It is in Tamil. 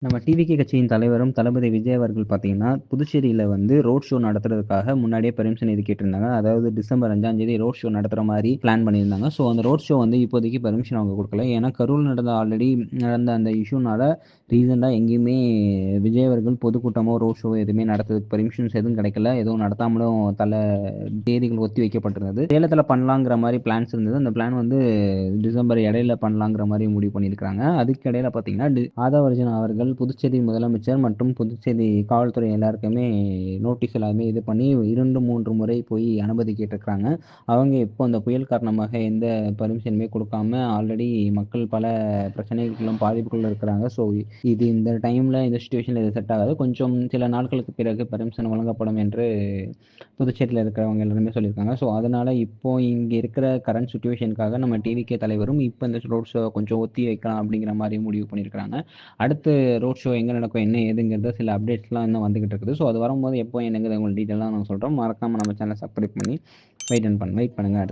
நம்ம டிவிகே கட்சியின் தலைவரும் தளபதி விஜய் அவர்கள் பார்த்தீங்கன்னா, புதுச்சேரியில வந்து ரோட் ஷோ நடத்துறதுக்காக முன்னாடியே பெர்மிஷன் இது கேட்டிருந்தாங்க. அதாவது டிசம்பர் 5ஆம் தேதி ரோட் ஷோ நடத்துற மாரி பிளான் பண்ணியிருந்தாங்க. ஸோ அந்த ரோட் ஷோ வந்து இப்போதைக்கு பெர்மிஷன் அவங்க குடுக்கல. ஏன்னா கரூர்ல ஆல்ரெடி நடந்த அந்த இஷ்யூனால ரீசென்ட்டா எங்கேயுமே விஜய் அவர்கள் பொதுக்கூட்டமோ, ரோட் ஷோ எதுவுமே நடத்துறதுக்கு பெர்மிஷன்ஸ் எதுவும் கிடைக்கல. எதுவும் நடத்தாமலும் தேதிகள் ஒத்தி வைக்கப்பட்டிருந்தது. சேலத்தில பண்ணலாங்கிற மாரி பிளான்ஸ் இருந்தது. அந்த பிளான் வந்து டிசம்பர் இடையில பண்ணலாங்கிற மாரி முடிவு பண்ணியிருக்காங்க. அதுக்கு இடையில பார்த்தீங்கன்னா, ஆதவ அர்ஜுனா அவர்கள் புதுச்சேரி முதலமைச்சர் மற்றும் புதுச்சேரி காவல்துறை எல்லாருக்குமே நோட்டீஸ் எல்லாமே இது பண்ணி 2, 3 முறை போய் அனுமதி கேட்டிருக்காங்க. அவங்க இப்போ அந்த புயல் காரணமாக எந்த பெர்மிஷனுமே குடுக்காம ஆல்ரெடி மக்கள் பல பிரச்சனைகளும் பாதிப்புக்குள்ள இருக்கிறாங்க. ஸோ இது இந்த டைம்ல இந்த சிச்சுவேஷன்ல இது செட் ஆகாது. கொஞ்சம் சில நாட்களுக்கு பிறகு பெர்மிஷன் வழங்கப்படும் என்று புதுச்சேரியில இருக்கிறவங்க எல்லாருமே சொல்லியிருக்காங்க. ஸோ அதனால இப்போ இங்க இருக்கிற கரண்ட் சிச்சுவேஷனுக்காக நம்ம டிவிகே தலைவரும் இப்போ இந்த ரோட் ஷோ கொஞ்சம் ஒத்தி வைக்கலாம் அப்படிங்கிற மாரி முடிவு பண்ணியிருக்காங்க. அடுத்து ரோட் ஷோ எங்கே நடக்கும் என்ன ஏதுங்கிறத சில அப்டேட்ஸ்லாம் இன்னும் வந்துகிட்டு இருக்குது. ஸோ அது வரும்போது எப்போ என்னங்கிறத உங்களுக்கு டீட்டெயிலாக நான் சொல்கிறோம். மறக்காமல் நம்ம சேனலை சப்ஸ்கிரைப் பண்ணி வெயிட் பண்ணுங்கள். அடுத்து